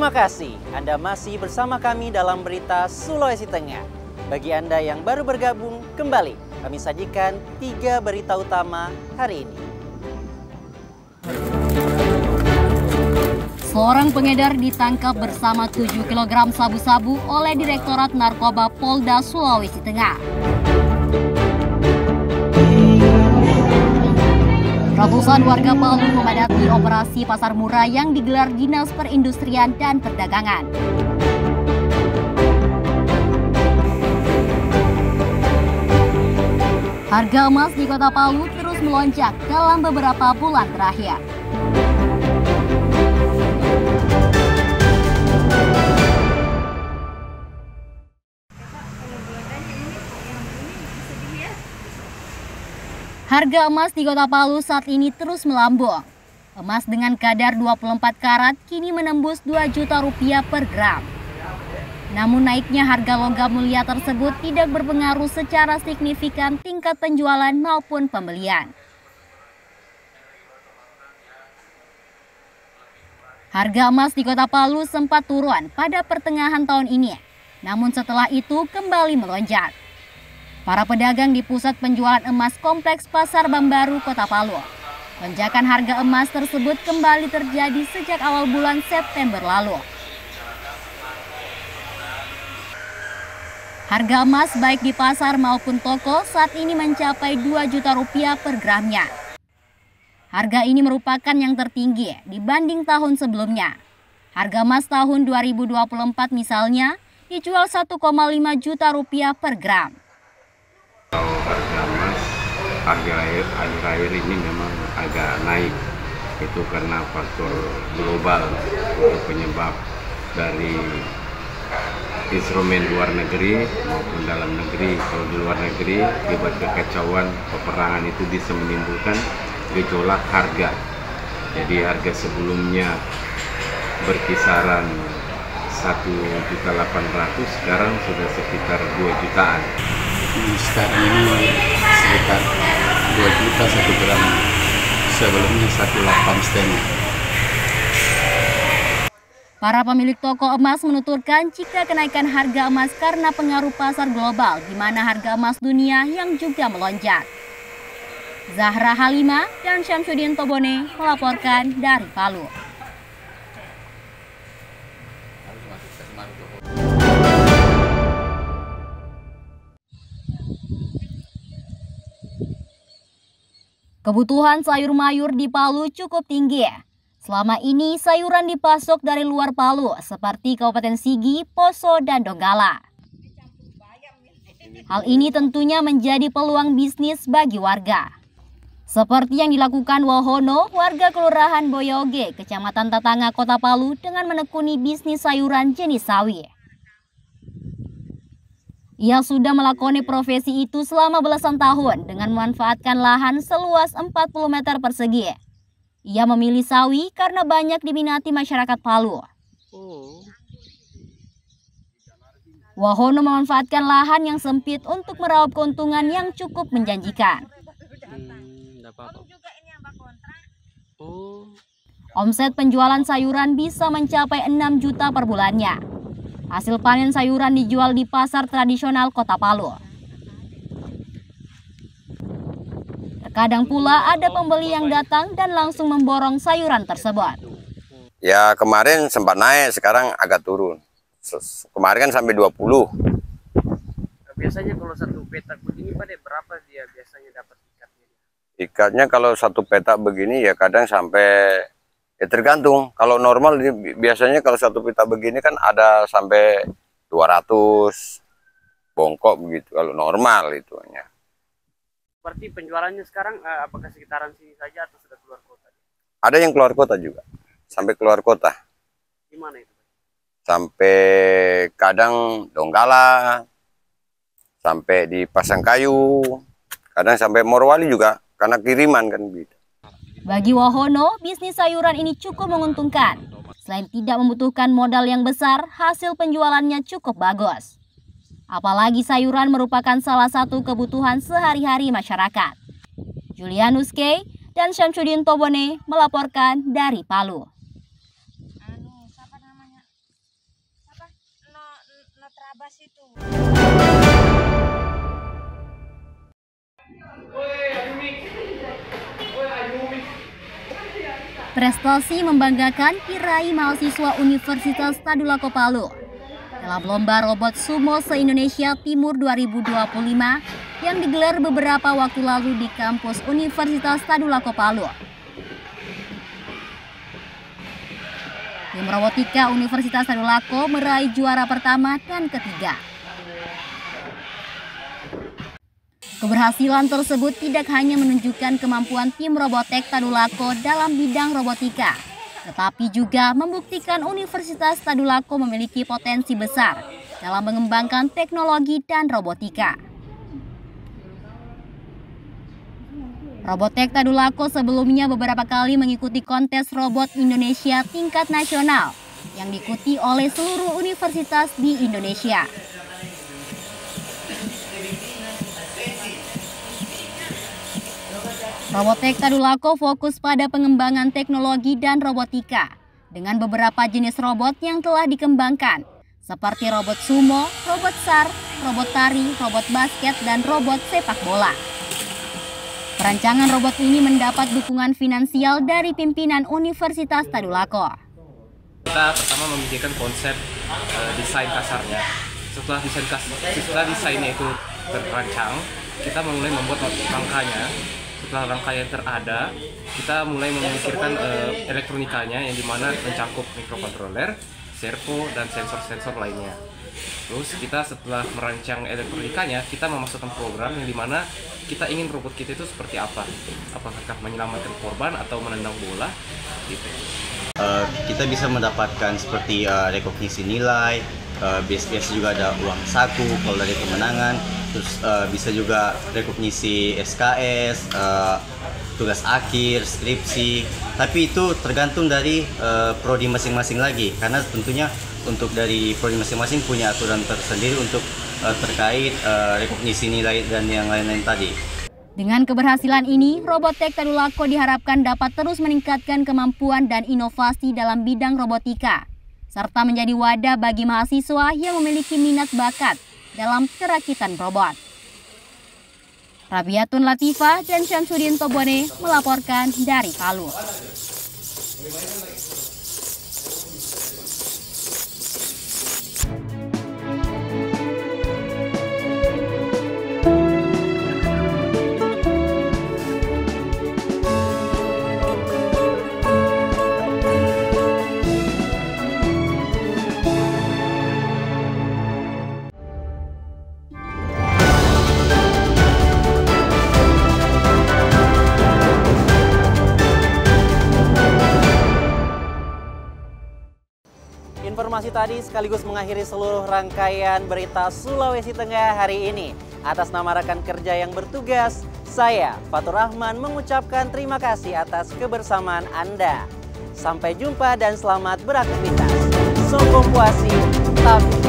Terima kasih Anda masih bersama kami dalam berita Sulawesi Tengah. Bagi Anda yang baru bergabung, kembali kami sajikan 3 berita utama hari ini. Seorang pengedar ditangkap bersama 7 kg sabu-sabu oleh Direktorat Narkoba Polda Sulawesi Tengah. Ratusan warga Palu memadati operasi pasar murah yang digelar Dinas Perindustrian dan Perdagangan. Harga emas di Kota Palu terus melonjak dalam beberapa bulan terakhir. Harga emas di Kota Palu saat ini terus melambung. Emas dengan kadar 24 karat kini menembus 2 juta rupiah per gram. Namun naiknya harga logam mulia tersebut tidak berpengaruh secara signifikan tingkat penjualan maupun pembelian. Harga emas di Kota Palu sempat turun pada pertengahan tahun ini, namun setelah itu kembali melonjak. Para pedagang di pusat penjualan emas Kompleks Pasar Bambaru, Kota Palu. Lonjakan harga emas tersebut kembali terjadi sejak awal bulan September lalu. Harga emas baik di pasar maupun toko saat ini mencapai 2 juta rupiah per gramnya. Harga ini merupakan yang tertinggi dibanding tahun sebelumnya. Harga emas tahun 2024 misalnya dijual 1,5 juta rupiah per gram. Harga emas akhir-akhir ini memang agak naik, itu karena faktor global untuk penyebab dari instrumen luar negeri maupun dalam negeri. Kalau di luar negeri akibat kekacauan peperangan itu bisa menimbulkan gejolak harga. Jadi harga sebelumnya berkisaran 1.800.000, sekarang sudah sekitar 2 jutaan. Sekarang ini sekitar 2 juta 1 gram, sebelumnya 1,850. Para pemilik toko emas menuturkan jika kenaikan harga emas karena pengaruh pasar global di mana harga emas dunia yang juga melonjak. Zahra Halimah dan Syamsuddin Tobone melaporkan dari Palu. Kebutuhan sayur mayur di Palu cukup tinggi. Selama ini sayuran dipasok dari luar Palu seperti Kabupaten Sigi, Poso, dan Donggala. Hal ini tentunya menjadi peluang bisnis bagi warga. Seperti yang dilakukan Wahono, warga Kelurahan Boyoge, Kecamatan Tatanga, Kota Palu dengan menekuni bisnis sayuran jenis sawi. Ia sudah melakoni profesi itu selama belasan tahun dengan memanfaatkan lahan seluas 40 meter persegi. Ia memilih sawi karena banyak diminati masyarakat Palu. Wahono memanfaatkan lahan yang sempit untuk meraup keuntungan yang cukup menjanjikan. Omset penjualan sayuran bisa mencapai 6 juta per bulannya. Hasil panen sayuran dijual di pasar tradisional Kota Palu. Terkadang pula ada pembeli yang datang dan langsung memborong sayuran tersebut. Ya kemarin sempat naik, sekarang agak turun. Kemarin kan sampai 20. Biasanya kalau satu petak begini pada berapa dia biasanya dapat ikatnya? Ikatnya kalau satu petak begini ya kadang sampai, ya tergantung. Kalau normal biasanya kalau satu petak begini kan ada sampai 200 bongkok begitu kalau normal itunya. Berarti penjualannya sekarang apakah sekitaran sini saja atau sudah keluar kota? Ada yang keluar kota juga, sampai keluar kota. Di mana itu? Sampai kadang Donggala, sampai di Pasangkayu, kadang sampai Morowali juga karena kiriman kan gitu. Bagi Wahono, bisnis sayuran ini cukup menguntungkan. Selain tidak membutuhkan modal yang besar, hasil penjualannya cukup bagus. Apalagi sayuran merupakan salah satu kebutuhan sehari-hari masyarakat. Julianus K. dan Syamsuddin Tobone melaporkan dari Palu. Tabas itu. Prestasi membanggakan diraih mahasiswa Universitas Tadulako Palu dalam Lomba Robot Sumo se-Indonesia Timur 2025 yang digelar beberapa waktu lalu di kampus Universitas Tadulako Palu. Tim Robotika Universitas Tadulako meraih juara pertama dan ketiga. Keberhasilan tersebut tidak hanya menunjukkan kemampuan tim Robotek Tadulako dalam bidang robotika, tetapi juga membuktikan Universitas Tadulako memiliki potensi besar dalam mengembangkan teknologi dan robotika. Robotek Tadulako sebelumnya beberapa kali mengikuti kontes robot Indonesia tingkat nasional yang diikuti oleh seluruh universitas di Indonesia. Robotek Tadulako fokus pada pengembangan teknologi dan robotika dengan beberapa jenis robot yang telah dikembangkan seperti robot sumo, robot SAR, robot tari, robot basket, dan robot sepak bola. Perancangan robot ini mendapat dukungan finansial dari pimpinan Universitas Tadulako. Kita pertama memikirkan konsep desain kasarnya. Setelah desainnya itu terrancang, kita mulai membuat rangkanya. Setelah rangka yang terada, kita mulai memikirkan elektronikanya yang dimana mencakup mikrokontroler, servo, dan sensor-sensor lainnya. Terus kita setelah merancang elektronikanya, kita memasukkan program yang dimana kita ingin robot kita itu seperti apa. Apakah menyelamatkan korban atau menendang bola, gitu. Kita bisa mendapatkan seperti rekognisi nilai, biasa juga ada uang saku kalau dari kemenangan. Terus bisa juga rekognisi SKS, tugas akhir, skripsi. Tapi itu tergantung dari prodi masing-masing lagi, karena tentunya untuk dari prodi masing-masing punya aturan tersendiri untuk terkait rekognisi nilai dan yang lain-lain tadi. Dengan keberhasilan ini, Robotek Tadulako diharapkan dapat terus meningkatkan kemampuan dan inovasi dalam bidang robotika, serta menjadi wadah bagi mahasiswa yang memiliki minat bakat dalam perakitan robot. Rabiatun Latifah dan Syamsuddin Tobone melaporkan dari Palu. Informasi tadi sekaligus mengakhiri seluruh rangkaian berita Sulawesi Tengah hari ini. Atas nama rekan kerja yang bertugas, saya Fatur Rahman mengucapkan terima kasih atas kebersamaan Anda. Sampai jumpa dan selamat beraktivitas. Sokong puasi, tapi